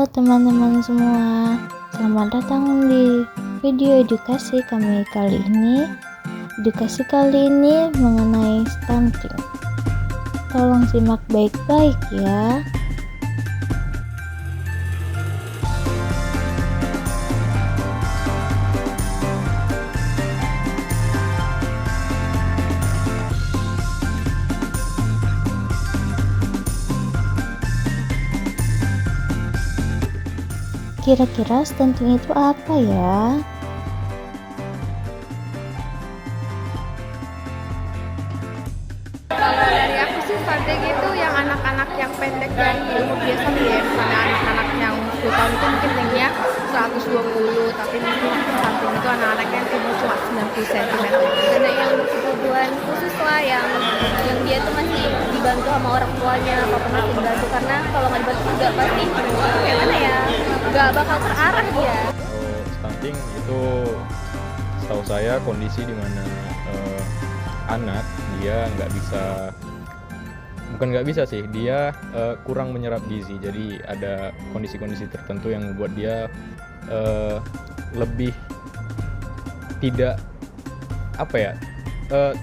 Halo teman-teman semua, selamat datang di video edukasi kami kali ini. Edukasi kali ini mengenai stunting. Tolong simak baik-baik ya. Kira-kira stunting itu apa ya? Kalau dari aku sih stunting itu yang anak-anak yang pendek dari umur biasa nih ya, misalnya anak-anak yang 10 tahun itu mungkin tingginya 120, tapi mungkin stunting itu anak-anak yang tinggi cuma 90 cm. Ada yang kebutuhan khusus lah, yang dia tuh masih dibantu sama orang tuanya, papa masih dibantu, karena kalau nggak dibantu juga pasti kayak mana ya, nggak bakal terarah dia. Stunting itu setahu saya kondisi di mana anak dia nggak bisa sih, dia kurang menyerap gizi. Jadi ada kondisi-kondisi tertentu yang membuat dia lebih tidak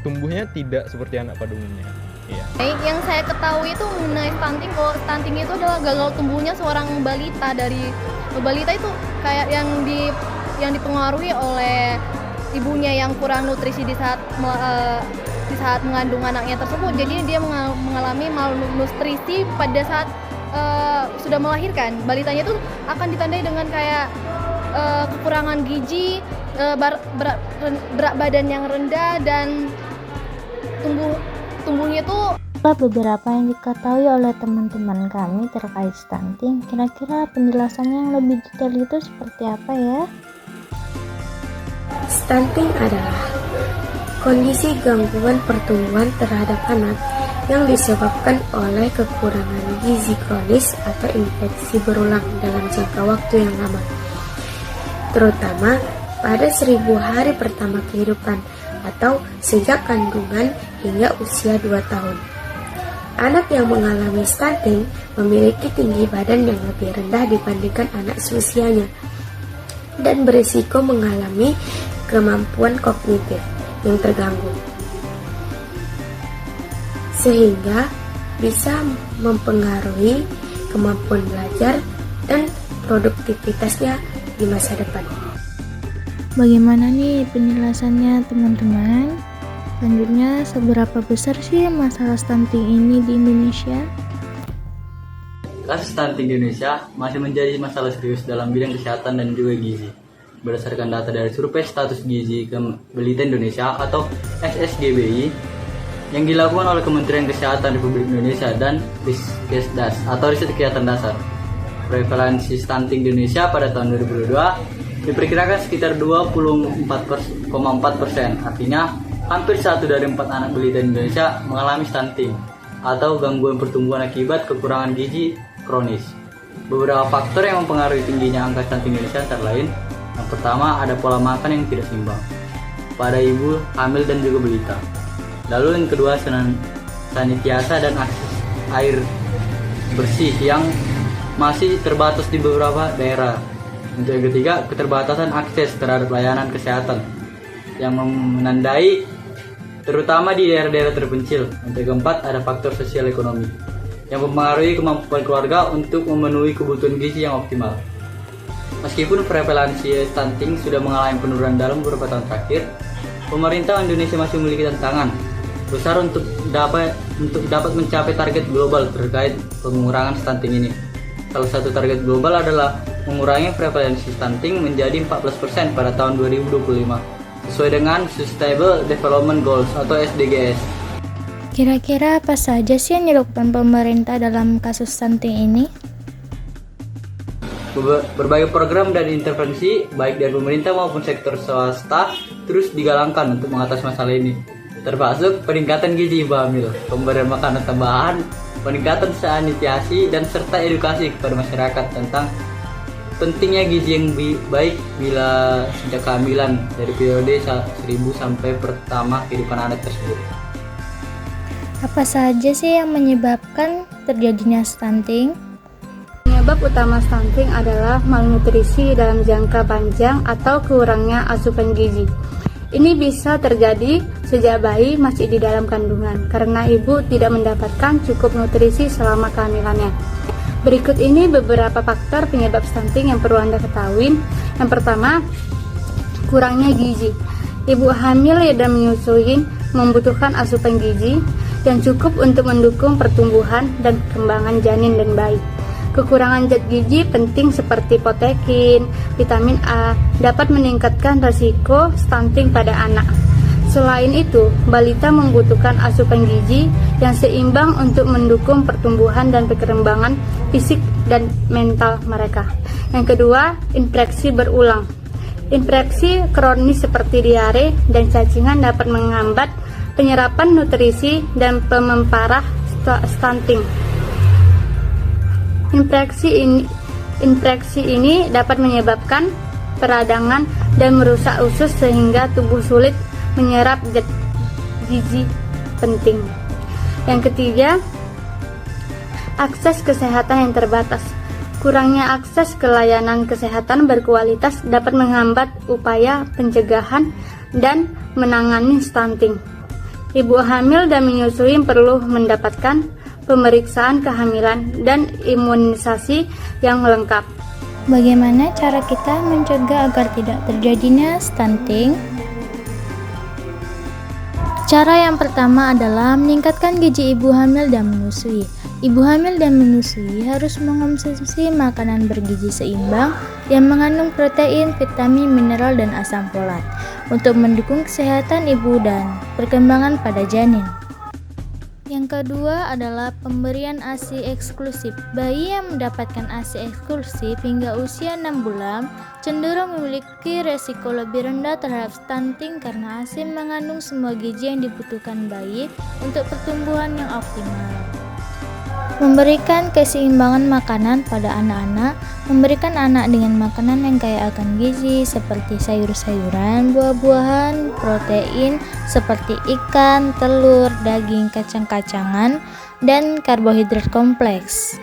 tumbuhnya tidak seperti anak pada umumnya. Iya. Yang saya ketahui itu mengenai stunting, kalau stunting itu adalah gagal tumbuhnya seorang balita. Dari balita itu kayak yang dipengaruhi oleh ibunya yang kurang nutrisi di saat mengandung anaknya tersebut. Jadi dia mengalami malnutrisi pada saat sudah melahirkan. Balitanya itu akan ditandai dengan kayak kekurangan gizi, berat badan yang rendah, dan tumbuhnya itu. Beberapa yang diketahui oleh teman-teman kami terkait stunting. Kira-kira penjelasannya yang lebih detail itu seperti apa ya? Stunting adalah kondisi gangguan pertumbuhan terhadap anak yang disebabkan oleh kekurangan gizi kronis atau infeksi berulang dalam jangka waktu yang lama, terutama pada 1000 hari pertama kehidupan atau sejak kandungan hingga usia 2 tahun. Anak yang mengalami stunting memiliki tinggi badan yang lebih rendah dibandingkan anak seusianya dan berisiko mengalami kemampuan kognitif yang terganggu, sehingga bisa mempengaruhi kemampuan belajar dan produktivitasnya di masa depan. Bagaimana nih penjelasannya teman-teman? Selanjutnya, seberapa besar sih masalah stunting ini di Indonesia? Kasus stunting di Indonesia masih menjadi masalah serius dalam bidang kesehatan dan juga gizi. Berdasarkan data dari Survei Status Gizi Balita Indonesia atau SSGBI yang dilakukan oleh Kementerian Kesehatan Republik Indonesia dan Riskesdas atau Riset Kesehatan Dasar, prevalensi stunting di Indonesia pada tahun 2022 diperkirakan sekitar 24,4%. Artinya hampir 1 dari 4 anak balita di Indonesia mengalami stunting atau gangguan pertumbuhan akibat kekurangan gizi kronis. Beberapa faktor yang mempengaruhi tingginya angka stunting di Indonesia antara lain: yang pertama, ada pola makan yang tidak seimbang pada ibu hamil dan juga balita. Lalu yang kedua, sanitiasa dan akses air bersih yang masih terbatas di beberapa daerah. Untuk yang ketiga, keterbatasan akses terhadap layanan kesehatan yang menandai terutama di daerah-daerah terpencil. Untuk yang keempat, ada faktor sosial ekonomi yang mempengaruhi kemampuan keluarga untuk memenuhi kebutuhan gizi yang optimal. Meskipun prevalensi stunting sudah mengalami penurunan dalam beberapa tahun terakhir, pemerintah Indonesia masih memiliki tantangan besar untuk dapat mencapai target global terkait pengurangan stunting ini. Salah satu target global adalah mengurangi prevalensi stunting menjadi 14% pada tahun 2025, sesuai dengan Sustainable Development Goals atau SDGs. Kira-kira apa saja sih yang dilakukan pemerintah dalam kasus stunting ini? Berbagai program dan intervensi baik dari pemerintah maupun sektor swasta terus digalangkan untuk mengatasi masalah ini, termasuk peningkatan gizi ibu hamil, pemberian makanan tambahan, peningkatan sanitasi, dan serta edukasi kepada masyarakat tentang pentingnya gizi yang baik bila sejak kehamilan dari periode 1000 sampai pertama kehidupan anak tersebut. Apa saja sih yang menyebabkan terjadinya stunting? Penyebab utama stunting adalah malnutrisi dalam jangka panjang atau kurangnya asupan gizi. Ini bisa terjadi sejak bayi masih di dalam kandungan karena ibu tidak mendapatkan cukup nutrisi selama kehamilannya. Berikut ini beberapa faktor penyebab stunting yang perlu Anda ketahui. Yang pertama, kurangnya gizi. Ibu hamil dan menyusui membutuhkan asupan gizi yang cukup untuk mendukung pertumbuhan dan perkembangan janin dan bayi. Kekurangan zat gizi penting seperti protein, vitamin A dapat meningkatkan risiko stunting pada anak. Selain itu, balita membutuhkan asupan gizi yang seimbang untuk mendukung pertumbuhan dan perkembangan fisik dan mental mereka. Yang kedua, infeksi berulang. Infeksi kronis seperti diare dan cacingan dapat menghambat penyerapan nutrisi dan memperparah stunting. Infeksi ini dapat menyebabkan peradangan dan merusak usus sehingga tubuh sulit menyerap zat gizi penting. Yang ketiga, akses kesehatan yang terbatas. Kurangnya akses ke layanan kesehatan berkualitas dapat menghambat upaya pencegahan dan menangani stunting. Ibu hamil dan menyusui perlu mendapatkan pemeriksaan kehamilan dan imunisasi yang lengkap. Bagaimana cara kita mencegah agar tidak terjadinya stunting? Cara yang pertama adalah meningkatkan gizi ibu hamil dan menyusui. Ibu hamil dan menyusui harus mengonsumsi makanan bergizi seimbang yang mengandung protein, vitamin, mineral, dan asam folat untuk mendukung kesehatan ibu dan perkembangan pada janin. Yang kedua adalah pemberian ASI eksklusif. Bayi yang mendapatkan ASI eksklusif hingga usia 6 bulan cenderung memiliki resiko lebih rendah terhadap stunting karena ASI mengandung semua gizi yang dibutuhkan bayi untuk pertumbuhan yang optimal. Memberikan keseimbangan makanan pada anak-anak, memberikan anak dengan makanan yang kaya akan gizi seperti sayur-sayuran, buah-buahan, protein seperti ikan, telur, daging, kacang-kacangan, dan karbohidrat kompleks.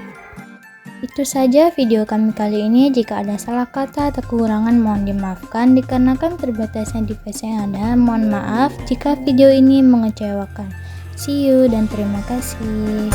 Itu saja video kami kali ini. Jika ada salah kata atau kekurangan mohon dimaafkan dikarenakan terbatasnya device yang ada. Mohon maaf jika video ini mengecewakan. See you dan terima kasih.